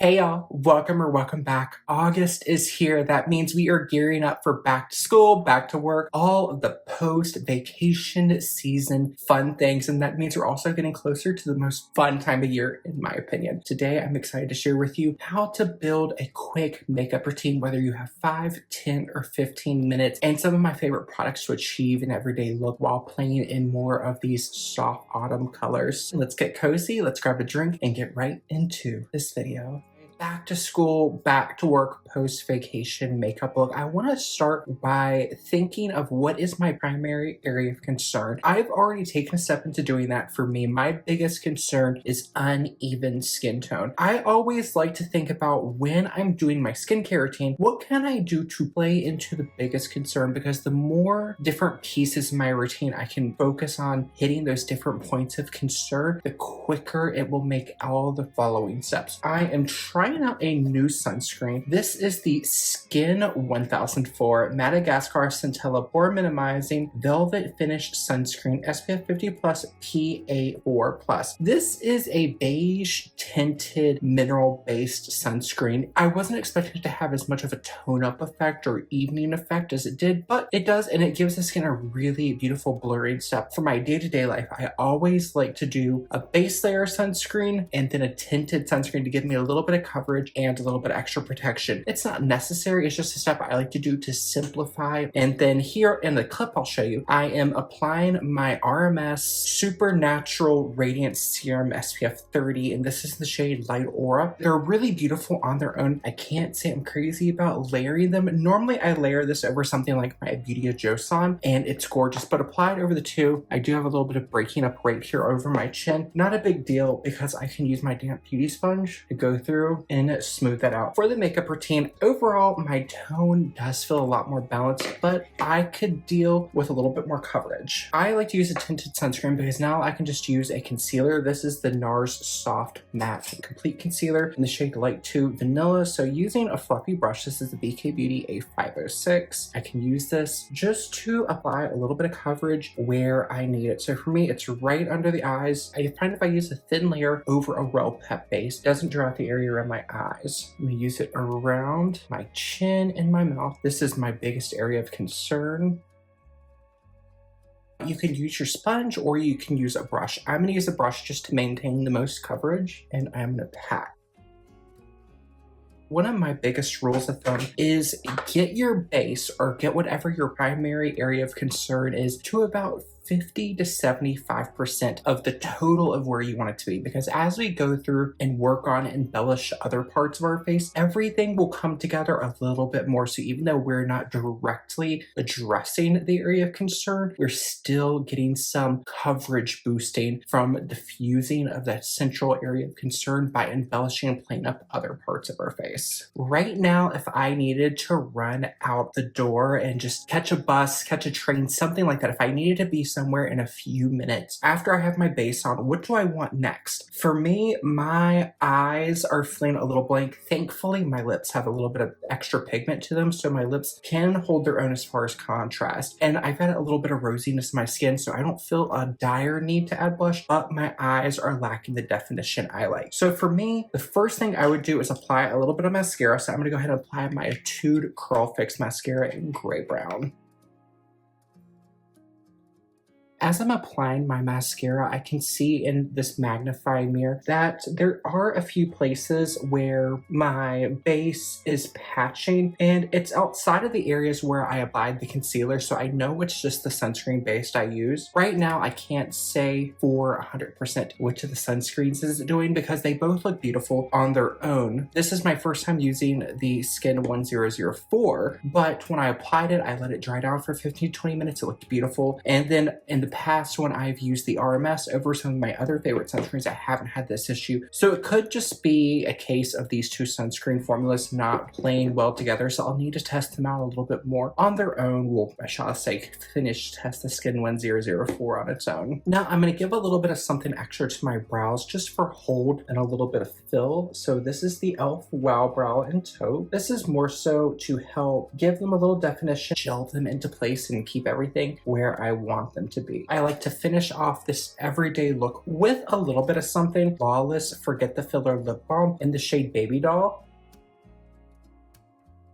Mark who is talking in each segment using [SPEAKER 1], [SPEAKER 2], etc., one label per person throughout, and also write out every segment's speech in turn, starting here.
[SPEAKER 1] Hey y'all, welcome back. August is here. That means we are gearing up for back to school, back to work, all of the post-vacation season fun things. And that means we're also getting closer to the most fun time of year, in my opinion. Today, I'm excited to share with you how to build a quick makeup routine, whether you have 5, 10, or 15 minutes, and some of my favorite products to achieve an everyday look while playing in more of these soft autumn colors. Let's get cozy, let's grab a drink, and get right into this video. Back to school, back to work, post-vacation makeup look. I want to start by thinking of what is my primary area of concern. I've already taken a step into doing that for me. My biggest concern is uneven skin tone. I always like to think about when I'm doing my skincare routine, what can I do to play into the biggest concern? Because the more different pieces of my routine I can focus on hitting those different points of concern, the quicker it will make all the following steps. I am trying out a new sunscreen. This is the Skin 1004 Madagascar Centella Pore Minimizing Velvet Finish Sunscreen SPF 50 Plus PA4 Plus. This is a beige tinted mineral based sunscreen. I wasn't expecting it to have as much of a tone up effect or evening effect as it did, but it does, and it gives the skin a really beautiful blurring step. For my day-to-day life, I always like to do a base layer sunscreen and then a tinted sunscreen to give me a little bit of coverage and a little bit of extra protection. It's not necessary, it's just a step I like to do to simplify. And then here in the clip I'll show you, I am applying my RMS Supernatural Radiance Serum SPF 30, and this is the shade Light Aura. They're really beautiful on their own. I can't say I'm crazy about layering them. Normally I layer this over something like my Beauty of Joseon, and it's gorgeous, but applied over the two, I do have a little bit of breaking up right here over my chin. Not a big deal because I can use my damp beauty sponge to go through and smooth that out. For the makeup routine, overall, my tone does feel a lot more balanced, but I could deal with a little bit more coverage. I like to use a tinted sunscreen because now I can just use a concealer. This is the NARS Soft Matte Complete Concealer in the shade Light 2 Vanilla. So using a fluffy brush, this is the BK Beauty A506. I can use this just to apply a little bit of coverage where I need it. So for me, it's right under the eyes. I find if I use a thin layer over a Real Pep base, it doesn't draw out the area around my eyes. I'm gonna use it around my chin and my mouth. This is my biggest area of concern. You can use your sponge or you can use a brush. I'm gonna use a brush just to maintain the most coverage, and I'm gonna pat. One of my biggest rules of thumb is get your base or get whatever your primary area of concern is to about 50 to 75% of the total of where you want it to be, because as we go through and work on and embellish other parts of our face, everything will come together a little bit more. So even though we're not directly addressing the area of concern, we're still getting some coverage boosting from diffusing of that central area of concern by embellishing and playing up other parts of our face. Right now, if I needed to run out the door and just catch a bus, catch a train, something like that, if I needed to be somewhere in a few minutes after I have my base on, what do I want next? For me, my eyes are feeling a little blank. Thankfully, my lips have a little bit of extra pigment to them, so my lips can hold their own as far as contrast. And I've got a little bit of rosiness in my skin, so I don't feel a dire need to add blush, but my eyes are lacking the definition I like. So for me, the first thing I would do is apply a little bit of mascara. So I'm gonna go ahead and apply my Etude Curl Fix mascara in gray brown. As I'm applying my mascara, I can see in this magnifying mirror that there are a few places where my base is patching, and it's outside of the areas where I applied the concealer, so I know it's just the sunscreen base I use. Right now, I can't say for 100% which of the sunscreens is it doing because they both look beautiful on their own. This is my first time using the Skin 1004, but when I applied it, I let it dry down for 15 to 20 minutes. It looked beautiful, and then in the past when I've used the RMS over some of my other favorite sunscreens, I haven't had this issue. So it could just be a case of these two sunscreen formulas not playing well together. So I'll need to test them out a little bit more on their own. Well, I shall say finish test the Skin 1004 on its own. Now I'm going to give a little bit of something extra to my brows just for hold and a little bit of fill. So this is the e.l.f. Wow Brow and Taupe. This is more so to help give them a little definition, gel them into place, and keep everything where I want them to be. beauty. I like to finish off this everyday look with a little bit of something. Flawless Forget the Filler Lip Balm in the shade Baby Doll.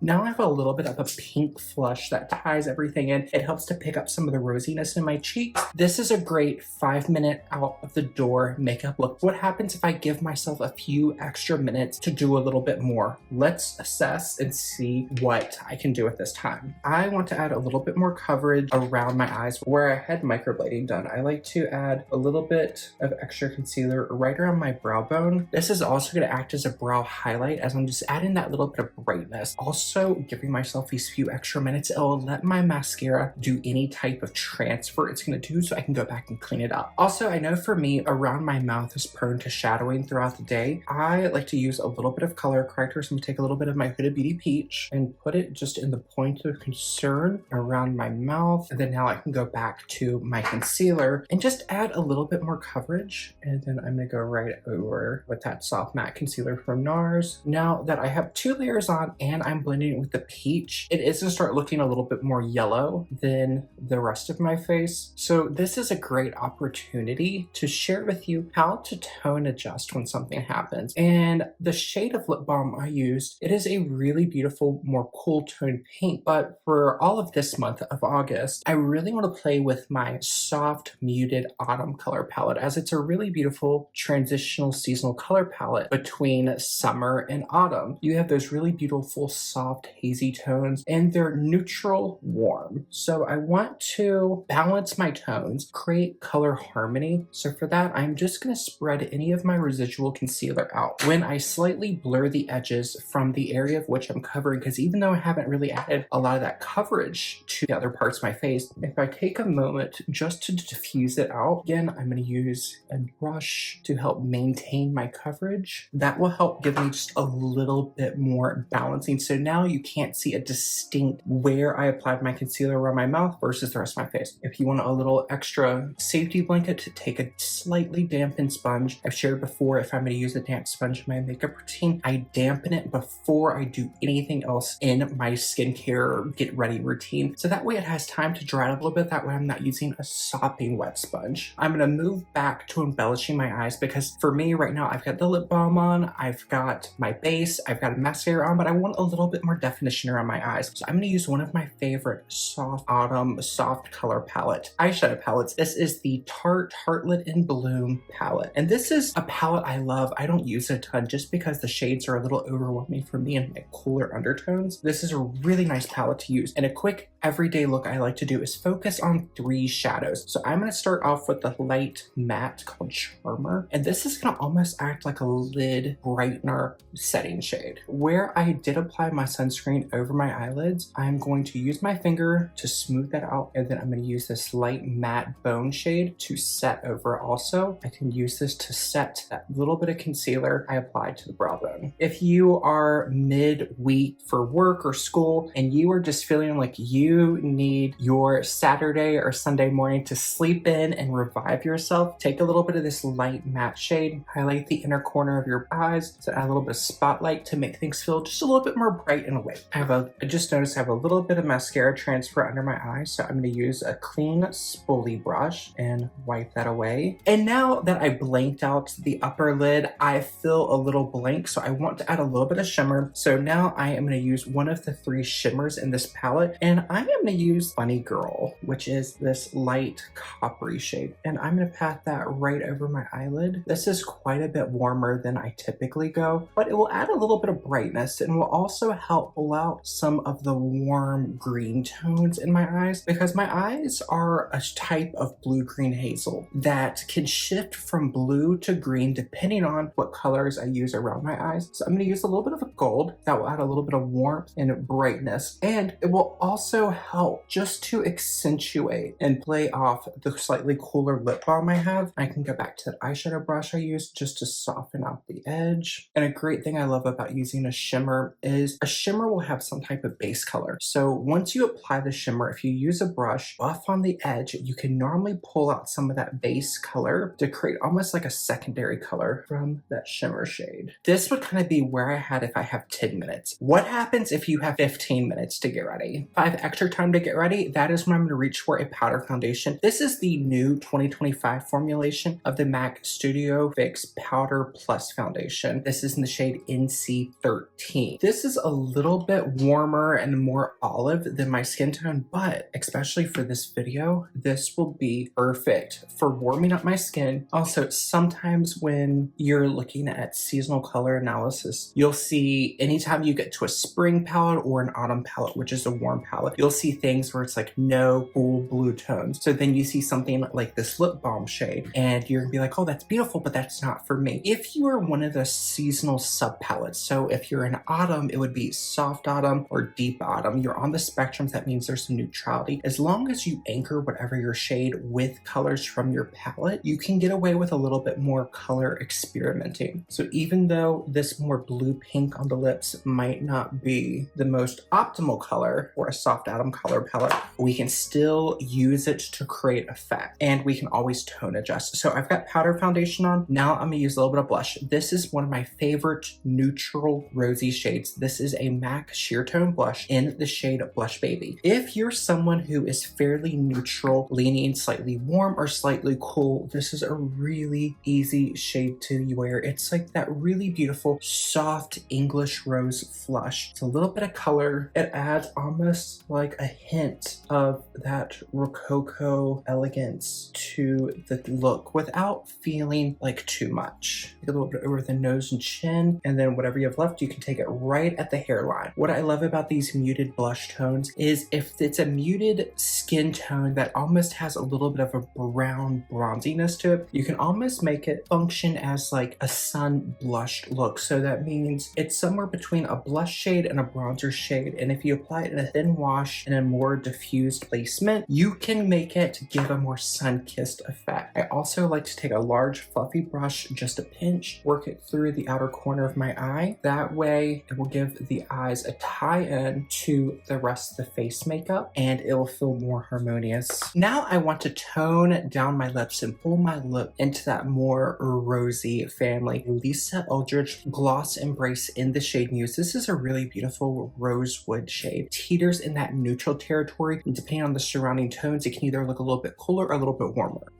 [SPEAKER 1] Now I have a little bit of a pink flush that ties everything in. It helps to pick up some of the rosiness in my cheeks. This is a great 5-minute out of the door makeup look. What happens if I give myself a few extra minutes to do a little bit more? Let's assess and see what I can do at this time. I want to add a little bit more coverage around my eyes where I had microblading done. I like to add a little bit of extra concealer right around my brow bone. This is also going to act as a brow highlight as I'm just adding that little bit of brightness. Also giving myself these few extra minutes, it will let my mascara do any type of transfer it's going to do so I can go back and clean it up. Also, I know for me, around my mouth is prone to shadowing throughout the day. I like to use a little bit of color corrector, so I'm going to take a little bit of my Huda Beauty Peach and put it just in the point of concern around my mouth. And then now I can go back to my concealer and just add a little bit more coverage. And then I'm going to go right over with that soft matte concealer from NARS. Now that I have 2 layers on and I'm blending with the peach, it is going to start looking a little bit more yellow than the rest of my face. So this is a great opportunity to share with you how to tone adjust when something happens. And the shade of lip balm I used, it is a really beautiful, more cool tone pink. But for all of this month of August, I really want to play with my soft, muted autumn color palette, as it's a really beautiful transitional seasonal color palette between summer and autumn. You have those really beautiful, soft, hazy tones, and they're neutral warm. So I want to balance my tones, create color harmony. So for that, I'm just going to spread any of my residual concealer out. When I slightly blur the edges from the area of which I'm covering, because even though I haven't really added a lot of that coverage to the other parts of my face, if I take a moment just to diffuse it out, again, I'm going to use a brush to help maintain my coverage. That will help give me just a little bit more balancing. So now you can't see a distinct where I applied my concealer around my mouth versus the rest of my face. If you want a little extra safety blanket, to take a slightly dampened sponge. I've shared before, if I'm going to use a damp sponge in my makeup routine, I dampen it before I do anything else in my skincare get ready routine. So that way it has time to dry out a little bit. That way I'm not using a sopping wet sponge. I'm going to move back to embellishing my eyes, because for me right now, I've got the lip balm on, I've got my base, I've got a mascara on, but I want a little bit more definition around my eyes. So I'm going to use one of my favorite soft autumn soft color eyeshadow palettes. This is the Tarte Tartlet in Bloom palette. And this is a palette I love. I don't use it a ton just because the shades are a little overwhelming for me and my cooler undertones. This is a really nice palette to use. And a quick everyday look I like to do is focus on 3 shadows. So I'm going to start off with the light matte called Charmer. And this is going to almost act like a lid brightener setting shade. Where I did apply my sunscreen over my eyelids, I'm going to use my finger to smooth that out, and then I'm going to use this light matte bone shade to set over also. I can use this to set that little bit of concealer I applied to the brow bone. If you are mid-week for work or school and you are just feeling like you need your Saturday or Sunday morning to sleep in and revive yourself, take a little bit of this light matte shade, highlight the inner corner of your eyes, so add a little bit of spotlight to make things feel just a little bit more bright and awake. I just noticed I have a little bit of mascara transfer under my eyes, so I'm going to use a clean spoolie brush and wipe that away. And now that I blanked out the upper lid, I feel a little blank, so I want to add a little bit of shimmer. So now I am going to use one of the 3 shimmers in this palette, and I am going to use Bunny Girl, which is this light coppery shade. And I'm going to pat that right over my eyelid. This is quite a bit warmer than I typically go, but it will add a little bit of brightness and will also help pull out some of the warm green tones in my eyes, because my eyes are a type of blue-green hazel that can shift from blue to green depending on what colors I use around my eyes. So I'm going to use a little bit of a gold that will add a little bit of warmth and brightness, and it will also help just to accentuate and play off the slightly cooler lip balm I have. I can go back to that eyeshadow brush I used just to soften out the edge. And a great thing I love about using a shimmer is a shimmer will have some type of base color. So once you apply the shimmer, if you use a brush buff on the edge, you can normally pull out some of that base color to create almost like a secondary color from that shimmer shade. This would kind of be where I had if I have 10 minutes. What happens if you have 15 minutes to get ready? 5 extra extra time to get ready, that is when I'm going to reach for a powder foundation. This is the new 2025 formulation of the MAC Studio Fix Powder Plus Foundation. This is in the shade NC13. This is a little bit warmer and more olive than my skin tone, but especially for this video, this will be perfect for warming up my skin. Also, sometimes when you're looking at seasonal color analysis, you'll see anytime you get to a spring palette or an autumn palette, which is a warm palette, you'll see things where it's like no cool blue tones. So then you see something like this lip balm shade and you're gonna be like, oh, that's beautiful, but that's not for me. If you are one of the seasonal sub palettes, so if you're in autumn, it would be soft autumn or deep autumn. You're on the spectrum, that means there's some neutrality. As long as you anchor whatever your shade with colors from your palette, you can get away with a little bit more color experimenting. So even though this more blue pink on the lips might not be the most optimal color for a soft autumn color palette, we can still use it to create effect, and we can always tone adjust. So I've got powder foundation on. Now I'm gonna use a little bit of blush. This is one of my favorite neutral rosy shades. This is a MAC Sheer Tone blush in the shade Blush Baby. If you're someone who is fairly neutral, leaning slightly warm or slightly cool, this is a really easy shade to wear. It's like that really beautiful, soft English rose flush. It's a little bit of color. It adds almost like a hint of that Rococo elegance to the look without feeling like too much. A little bit over the nose and chin, and then whatever you have left, you can take it right at the hairline. What I love about these muted blush tones is if it's a muted skin tone that almost has a little bit of a brown bronziness to it, you can almost make it function as like a sun blushed look. So that means it's somewhere between a blush shade and a bronzer shade, and if you apply it in a thin wash and a more diffused placement, you can make it give a more sun-kissed effect. I also like to take a large fluffy brush, just a pinch, work it through the outer corner of my eye. That way it will give the eyes a tie-in to the rest of the face makeup and it will feel more harmonious. Now I want to tone down my lips and pull my lip into that more rosy family. Lisa Eldridge Gloss Embrace in the shade Muse. This is a really beautiful rosewood shade. Teeters in that neutral territory, and depending on the surrounding tones, it can either look a little bit cooler or a little bit warmer.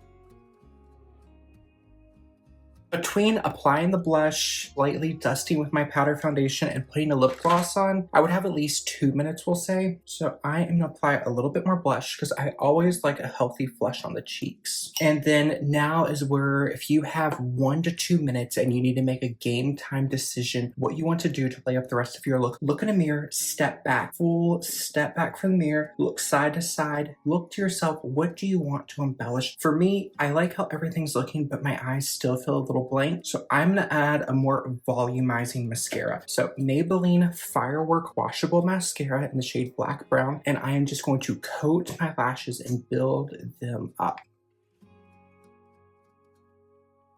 [SPEAKER 1] Between applying the blush, lightly dusting with my powder foundation, and putting a lip gloss on, I would have at least 2 minutes, we'll say. So I am gonna apply a little bit more blush because I always like a healthy flush on the cheeks. And then now is where, if you have 1 to 2 minutes and you need to make a game time decision, what you want to do to play up the rest of your look, look in a mirror, step back, full step back from the mirror, look side to side, look to yourself, what do you want to embellish? For me, I like how everything's looking, but my eyes still feel a little blank, so I'm gonna add a more volumizing mascara. So Maybelline Firework Washable Mascara in the shade Black Brown, and I am just going to coat my lashes and build them up.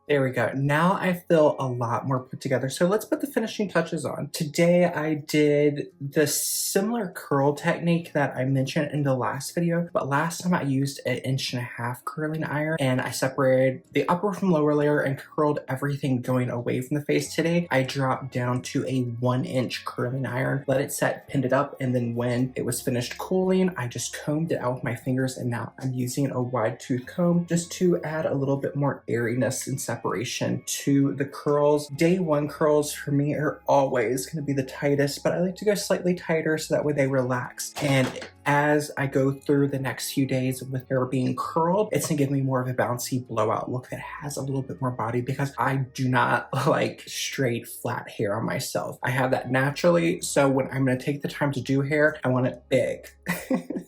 [SPEAKER 1] There we go. Now I feel a lot more put together. So let's put the finishing touches on. Today I did the similar curl technique that I mentioned in the last video, but last time I used an 1.5 inch curling iron and I separated the upper from lower layer and curled everything going away from the face. Today I dropped down to a 1 inch curling iron, let it set, pinned it up, and then when it was finished cooling, I just combed it out with my fingers, and now I'm using a wide tooth comb just to add a little bit more airiness and separation to the curls. Day one curls for me are always going to be the tightest, but I like to go slightly tighter so that way they relax. And as I go through the next few days with hair being curled, it's gonna give me more of a bouncy blowout look that has a little bit more body, because I do not like straight flat hair on myself. I have that naturally, so when I'm gonna take the time to do hair, I want it big.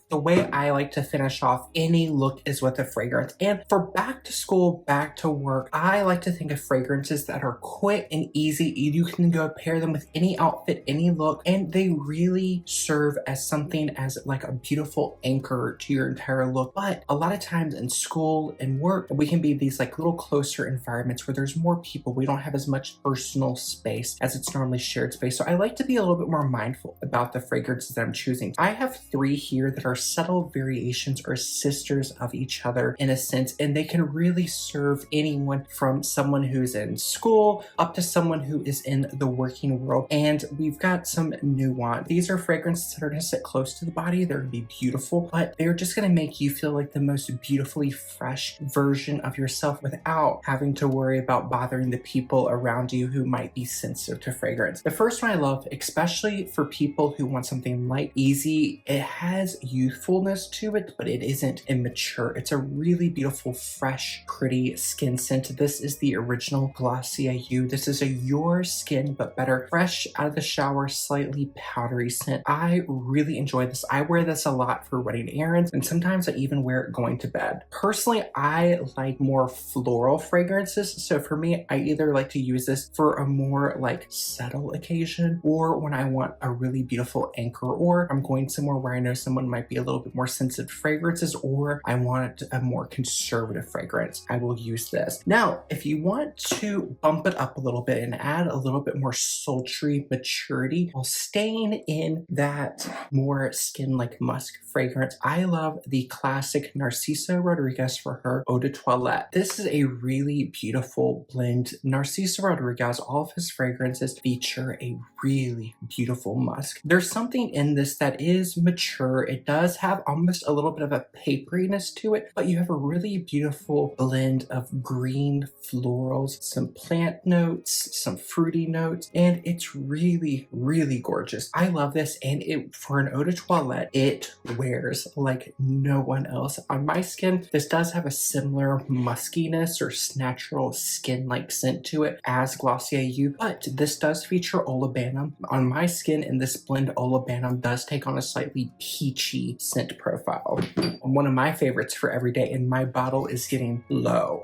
[SPEAKER 1] The way I like to finish off any look is with a fragrance. And for back to school, back to work, I like to think of fragrances that are quick and easy. You can go pair them with any outfit, any look, and they really serve as something as like a beautiful anchor to your entire look. But a lot of times in school and work, we can be these like little closer environments where there's more people. We don't have as much personal space as it's normally shared space. So I like to be a little bit more mindful about the fragrances that I'm choosing. I have 3 here that are subtle variations or sisters of each other in a sense, and they can really serve anyone from from someone who's in school up to someone who is in the working world. And we've got some nuance. These are fragrances that are going to sit close to the body. They're going to be beautiful, but they're just going to make you feel like the most beautifully fresh version of yourself without having to worry about bothering the people around you who might be sensitive to fragrance. The first one I love, especially for people who want something light, easy. It has youthfulness to it, but it isn't immature. It's a really beautiful, fresh, pretty skin scent. This is the original Glossier You. This is a Your Skin But Better, fresh out of the shower, slightly powdery scent. I really enjoy this. I wear this a lot for running errands, and sometimes I even wear it going to bed. Personally, I like more floral fragrances, so for me, I either like to use this for a more like subtle occasion, or when I want a really beautiful anchor, or I'm going somewhere where I know someone might be a little bit more sensitive to fragrances, or I want a more conservative fragrance, I will use this. Now, if you want to bump it up a little bit and add a little bit more sultry maturity while staying in that more skin-like musk fragrance, I love the classic Narciso Rodriguez for her Eau de Toilette. This is a really beautiful blend. Narciso Rodriguez, all of his fragrances feature a really beautiful musk. There's something in this that is mature. It does have almost a little bit of a paperiness to it, but you have a really beautiful blend of green florals, some plant notes, some fruity notes, and it's really, really gorgeous. I love this, and for an eau de toilette, it wears like no one else. On my skin, this does have a similar muskiness or natural skin-like scent to it as Glossier You, but this does feature olibanum. On my skin, in this blend, olibanum does take on a slightly peachy scent profile. One of my favorites for everyday, and my bottle is getting low.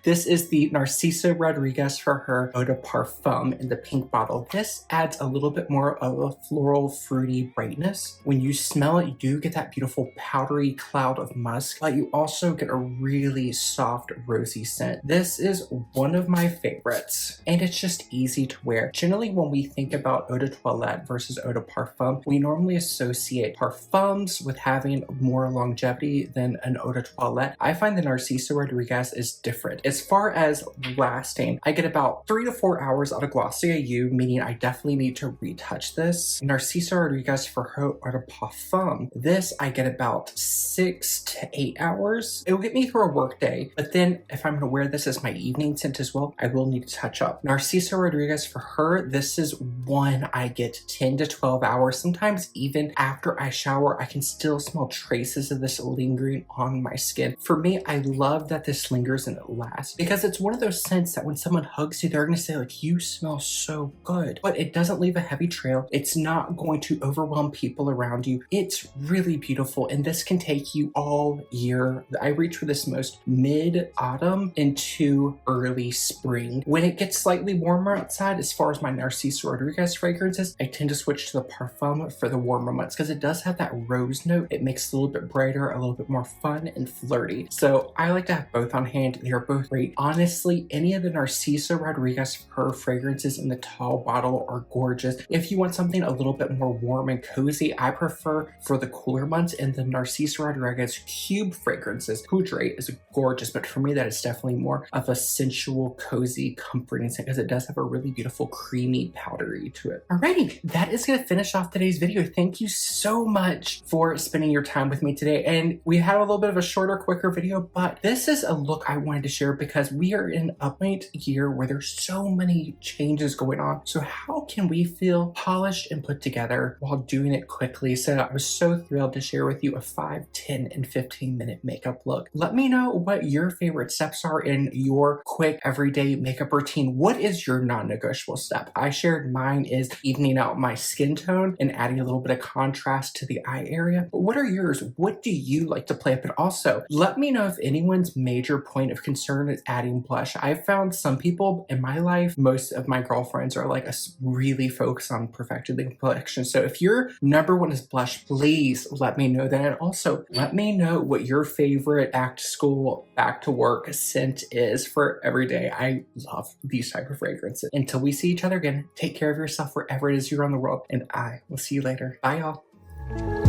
[SPEAKER 1] This is the Narciso Rodriguez for her Eau de Parfum in the pink bottle. This adds a little bit more of a floral, fruity brightness. When you smell it, you do get that beautiful powdery cloud of musk, but you also get a really soft, rosy scent. This is one of my favorites, and it's just easy to wear. Generally, when we think about Eau de Toilette versus Eau de Parfum, we normally associate parfums with having more longevity than an Eau de Toilette. I find the Narciso Rodriguez is different. As far as lasting, I get about 3 to 4 hours out of Glossier You, meaning I definitely need to retouch this. Narciso Rodriguez for her Eau de Parfum, this I get about 6 to 8 hours. It will get me through a work day, but then if I'm going to wear this as my evening scent as well, I will need to touch up. Narciso Rodriguez for her, this is one I get 10 to 12 hours. Sometimes even after I shower, I can still smell traces of this lingering on my skin. For me, I love that this lingers and it lasts, because it's one of those scents that when someone hugs you, they're going to say like, you smell so good, but it doesn't leave a heavy trail. It's not going to overwhelm people around you. It's really beautiful, and this can take you all year. I reach for this most mid-autumn into early spring. When it gets slightly warmer outside, as far as my Narciso Rodriguez fragrances, I tend to switch to the Parfum for the warmer months, because it does have that rose note. It makes it a little bit brighter, a little bit more fun and flirty. So I like to have both on hand. They are both great. Honestly, any of the Narciso Rodriguez her fragrances in the tall bottle are gorgeous. If you want something a little bit more warm and cozy, I prefer for the cooler months, and the Narciso Rodriguez cube fragrances. Poudre is gorgeous, but for me that is definitely more of a sensual, cozy, comforting scent, because it does have a really beautiful creamy powdery to it. Alrighty, that is going to finish off today's video. Thank you so much for spending your time with me today, and we had a little bit of a shorter, quicker video, but this is a look I wanted to share because we are in a point year where there's so many changes going on. So how can we feel polished and put together while doing it quickly? So I was so thrilled to share with you a 5, 10, and 15-minute makeup look. Let me know what your favorite steps are in your quick everyday makeup routine. What is your non-negotiable step? I shared mine is evening out my skin tone and adding a little bit of contrast to the eye area. But what are yours? What do you like to play up? And also, let me know if anyone's major point of concern is adding blush. I've found some people in my life, most of my girlfriends are like really focused on perfecting the complexion. So if your number one is blush, please let me know that. And also let me know what your favorite back to school, back to work scent is for every day. I love these type of fragrances. Until we see each other again, take care of yourself wherever it is you're on the world, and I will see you later. Bye y'all.